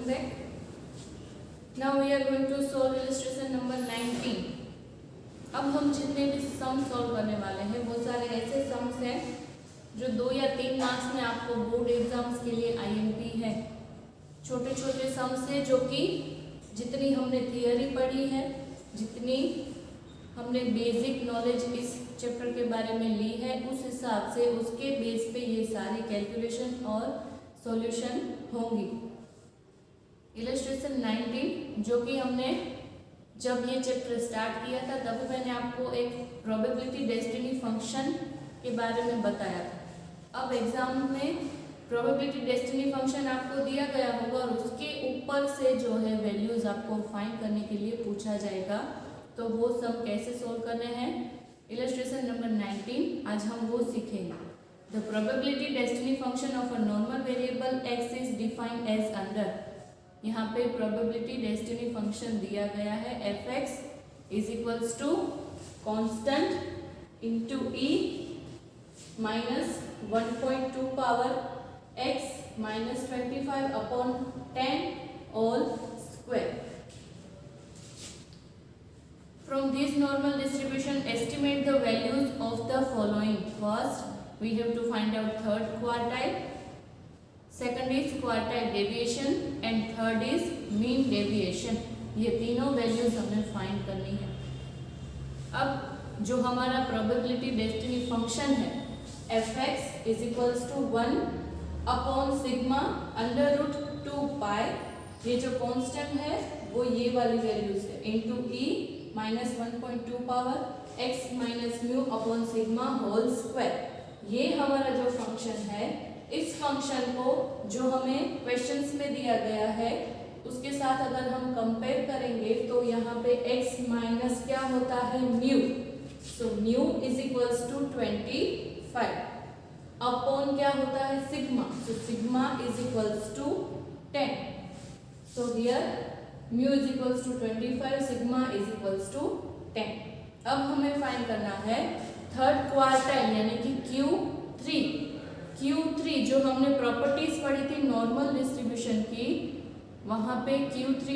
welcome back. Now we are going to solve illustration number 19. अब हम जितने भी सम सॉल्व करने वाले हैं वो सारे ऐसे सम्स हैं जो 2 या 3 मार्क्स में आपको बोर्ड एग्जाम्स के लिए आईएमपी है। छोटे छोटे सम्स हैं जो कि जितनी हमने थियरी पढ़ी है, जितनी हमने बेसिक नॉलेज इस चैप्टर के बारे में ली है, उस हिसाब से उसके बेस पे ये सारी कैलकुलेशन और सॉल्यूशन होंगी। इलस्ट्रेशन 19 जो कि हमने जब ये चैप्टर स्टार्ट किया था तब मैंने आपको एक प्रोबेबिलिटी डेस्टिनी फंक्शन के बारे में बताया था। अब एग्जाम में प्रोबेबिलिटी डेस्टिनी फंक्शन आपको दिया गया होगा और उसके ऊपर से जो है वैल्यूज आपको फाइंड करने के लिए पूछा जाएगा, तो वो सब कैसे सोल्व करने हैं। इलस्ट्रेशन नंबर 19 आज हम वो सीखेंगे। The probability density function of a normal variable x is defined as under. यहाँ पे प्रोबेबिलिटी डेस्टिनी फंक्शन दिया गया है f(x) is equals to constant into e minus 1.2 power x minus 25 upon 10 whole square. From this normal distribution, estimate the values of the following. First, we have to find out third quartile. Second is quartile deviation and third is mean deviation. ये तीनों values हमें find करनी है। अब जो हमारा probability density function है f(x) is equals to 1 upon sigma under root 2 pi, ये जो कांस्टेंट है वो ये वाली वैल्यूज है, into e minus 1.2 power x minus mu upon sigma whole square. ये हमारा जो फंक्शन है, इस फंक्शन को जो हमें क्वेश्चंस में दिया गया है उसके साथ अगर हम कंपेयर करेंगे तो यहाँ पे x माइनस क्या होता है mu, so mu is equals to 25 upon क्या होता है sigma, so sigma is equals to 10। So here mu is equals to 25, sigma is equals to 10। अब हमें फाइंड करना है थर्ड क्वार्टाइल यानी कि Q3 जो हमने प्रॉपर्टीज पढ़ी थी नॉर्मल डिस्ट्रीब्यूशन की, वहां पे Q3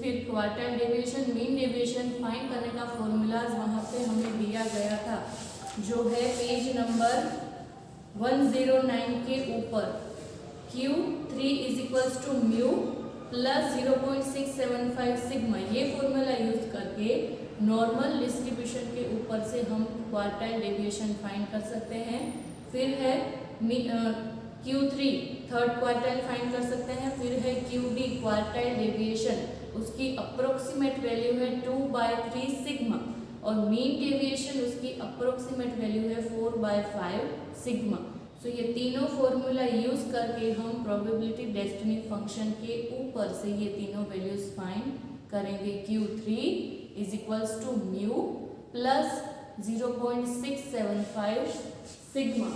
फिर quartile deviation mean deviation find करने का फॉर्मूलाज वहां पे हमें दिया गया था, जो है पेज नंबर 109 के ऊपर। Q3 is equals to mu plus 0.675 sigma. ये फॉर्मूला यूज करके नॉर्मल डिस्ट्रीब्यूशन के ऊपर से हम क्वार्टाइल डेविएशन फाइंड कर सकते हैं। फिर है Q3 थर्ड क्वार्टाइल फाइंड कर सकते हैं। फिर है QD क्वार्टाइल डेविएशन, उसकी अप्रोक्सीमेट वैल्यू है 2/3 सिग्मा और मीन डेविएशन उसकी अप्रोक्सीमेट वैल्यू है 4/5 सिग्मा। तो ये तीनों फॉर्मूला यूज करके हम प्रोबेबिलिटी डेस्टिनी फंक्शन के ऊपर से ये तीनों वैल्यूज फाइंड करेंगे। Q3 is equals to mu plus 0.675 sigma,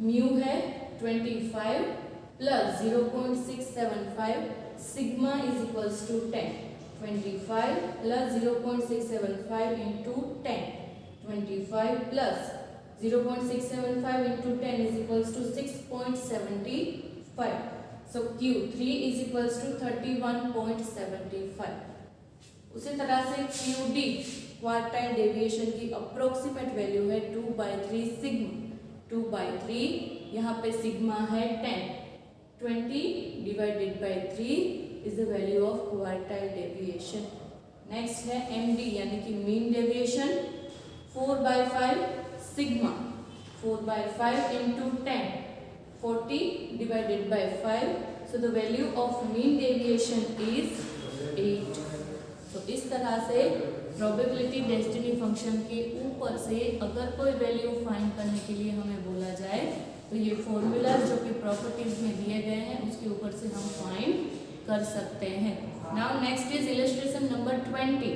mu है 25 plus 0.675 sigma is equals to 10। 25 plus 0.675 into 10, 25 plus 0.675 into 10 is equals to 6.75. So Q3 is equals to 31.75. उसी तरह से QD क्वार्टाइल डेविएशन की अप्रोक्सीमेट वैल्यू है 2/3 sigma. 2/3 यहाँ पे sigma है 10। 20 divided by 3 is the value of quartile deviation. Next है MD यानी कि mean deviation 4/5 sigma, 4/5 into 10, 40 divided by 5, so the value of mean deviation is 8. तो इस तरह से प्रोबेबिलिटी डेस्टिनी फंक्शन के ऊपर से अगर कोई वैल्यू फाइंड करने के लिए हमें बोला जाए तो ये फॉर्मूला जो कि प्रॉपर्टीज में दिए गए हैं उसके ऊपर से हम फाइंड कर सकते हैं। Now next is illustration number 20।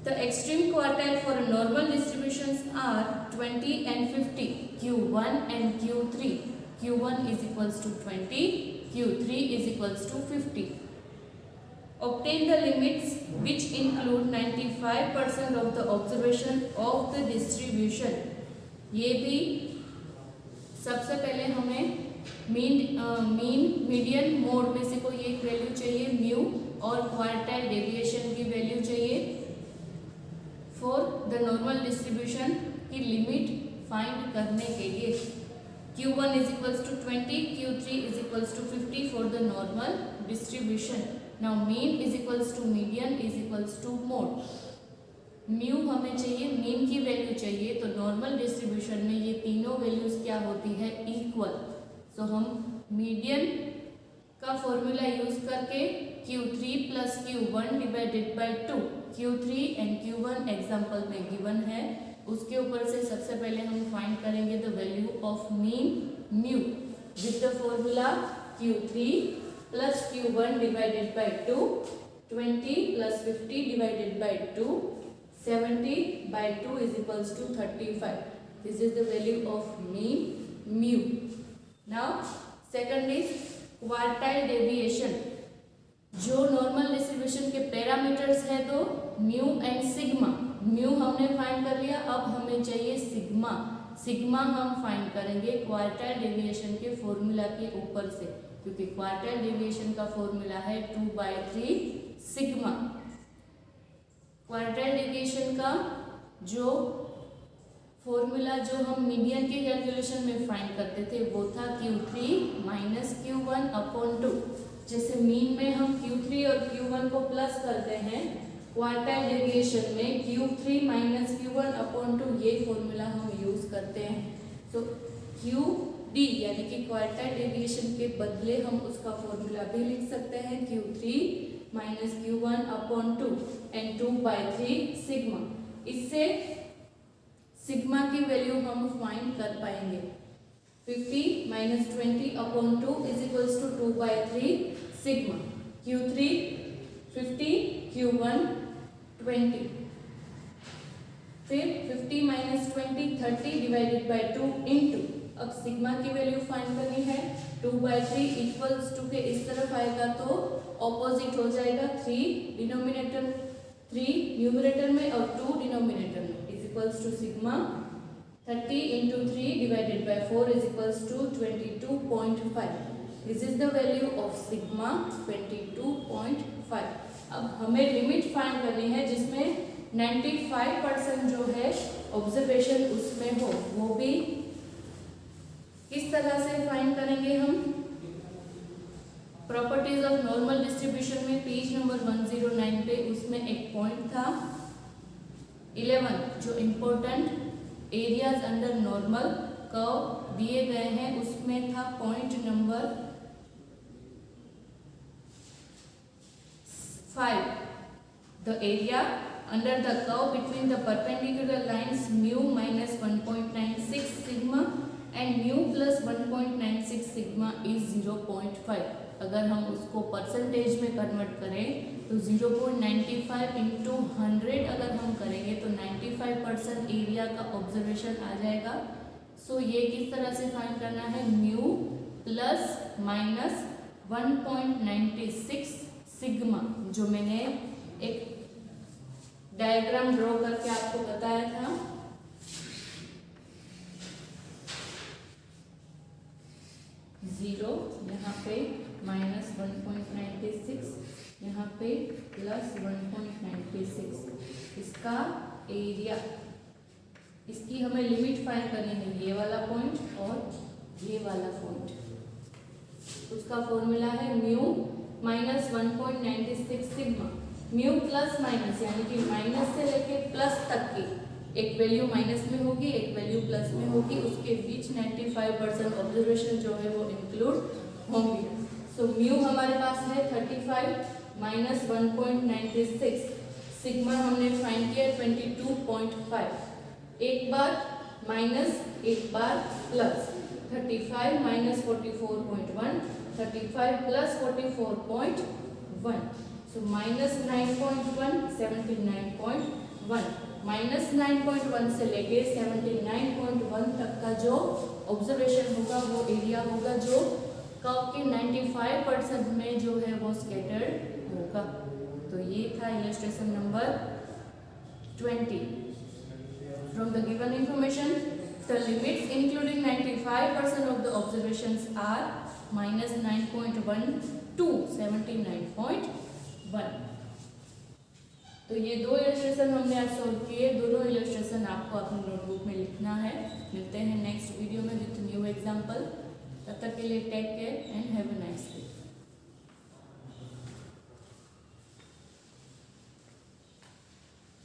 The extreme quartile for normal distributions are 20 and 50, Q1 and Q3. Q1 is equals to 20, Q3 is equals to 50. Obtain the limits which include 95% of the observation of the distribution. ये भी सबसे पहले हमें median mode में से कोई एक value चाहिए म्यू और क्वार्टाइल डेविएशन की वैल्यू चाहिए फॉर द नॉर्मल डिस्ट्रीब्यूशन की लिमिट फाइंड करने के लिए। Q1 is equals to 20, Q3 is equals to 50 for the normal distribution. Now mean is equals to median is equals to mode. Mu हमें चाहिए, mean की value चाहिए, तो normal distribution में ये तीनों वैल्यूज क्या होती है, इक्वल। सो हम मीडियन का फॉर्मूला यूज करके Q3 plus Q1 divided by 2, Q3 and Q1 example में गिवन है, उसके ऊपर से सबसे पहले हम फाइंड करेंगे the value of mean mu with the formula Q3 plus Q1 divided by 2, 20 plus 50 divided by 2, 70 by 2 is equals to 35. This is the value of mean mu. Now second is quartile deviation. जो normal distribution के parameters है तो mu and sigma. Mu हमने find कर लिया, अब हमें चाहिए सिग्मा। सिग्मा हम फाइंड करेंगे क्वार्टाइल डेविएशन के फॉर्मूला के ऊपर से, क्योंकि क्वार्टाइल डेविएशन का फॉर्मूला है 2/3 सिग्मा। क्वार्टाइल डेविएशन का जो फॉर्मूला जो हम मीडियन के कैलकुलेशन में फाइंड करते थे वो था Q3 माइनस Q1 अपॉन 2। जैसे मीन में हम Q3 और Q1 को प्लस करते हैं, क्वार्टाइल डेविएशन में Q3 माइनस Q1 अपॉन 2 ये फॉर्मूला हम यूज करते हैं। तो QD यानी कि क्वार्टाइल डेविएशन के बदले हम उसका फॉर्मूला भी लिख सकते हैं Q3 minus Q1 upon 2 and 2/3 sigma. इससे सिग्मा की वैल्यू हम फाइंड कर पाएंगे। 50 minus 20 upon 2 is equals to 2/3 sigma. Q3 50, Q1 20, फिर 50 माइनस 20 30 डिवाइडेड बाई 2 इंटू, अब सिग्मा की वैल्यू फाइंड करनी है 2/3 इक्वल्स टू के इस तरफ आएगा तो ऑपोजिट हो जाएगा, 3 डिनोमिनेटर 3 न्यूमरेटर में और 2 डिनोमिनेटर में is equals to sigma 30 into 3 divided by 4 is equals to 22.5। This is the value of sigma 22.5। अब हमें लिमिट फाइंड करनी है जिसमें 95% जो है ऑब्जर्वेशन उसमें हो, वो भी किस तरह से फाइंड करेंगे हम। प्रॉपर्टीज ऑफ नॉर्मल डिस्ट्रीब्यूशन में पेज नंबर 109 पे उसमें एक पॉइंट था 11 जो important areas under normal curve दिए गए हैं, उसमें था point number 5, the area under the curve between the perpendicular lines mu minus 1.96 sigma and mu plus 1.96 sigma is 0.5। अगर हम उसको परसेंटेज में कन्वर्ट करें तो 0.95 इंटू 100 अगर हम करेंगे तो 95% एरिया का ऑब्जर्वेशन आ जाएगा। सो ये किस तरह से फाइंड करना है, म्यू प्लस माइनस 1.96 सिग्मा, जो मैंने एक डायग्राम ड्रॉ करके आपको बताया था। जीरो यहाँ पे माइनस 1.96, यहाँ पे प्लस 1.96, इसका एरिया, इसकी हमें लिमिट फाइंड करनी है, ये वाला पॉइंट और ये वाला पॉइंट। उसका फॉर्मूला है mu minus 1.96 sigma. Mu plus minus यानी कि माइनस से लेके प्लस तक की एक वैल्यू माइनस में होगी, एक वैल्यू प्लस में होगी, उसके बीच 95% ऑब्जर्वेशन जो है वो इंक्लूड होंगे। सो म्यू हमारे पास है 35 माइनस 1.96, सिग्मा हमने फाइंड किया 22.5। एक बार माइनस एक बार plus, 35 minus 44.1, 35 plus 44.1, so minus 9.1 79.1, minus 9.1 से लेके 79.1 तक का जो ऑब्जर्वेशन होगा वो एरिया होगा जो कर्व के 95% में जो है वो स्कैटर्ड होगा। तो ये था illustration number 20। From the given information The limits including 95% of the observations are -9.1 to 79.1. तो ये दो इलस्ट्रेशन हमने आज सॉल्व किए। दोनों इलस्ट्रेशन आपको अपनी नोटबुक में लिखना है। मिलते हैं नेक्स्ट वीडियो में विथ न्यू एग्जाम्पल। तब तक के लिए take care and have a nice day.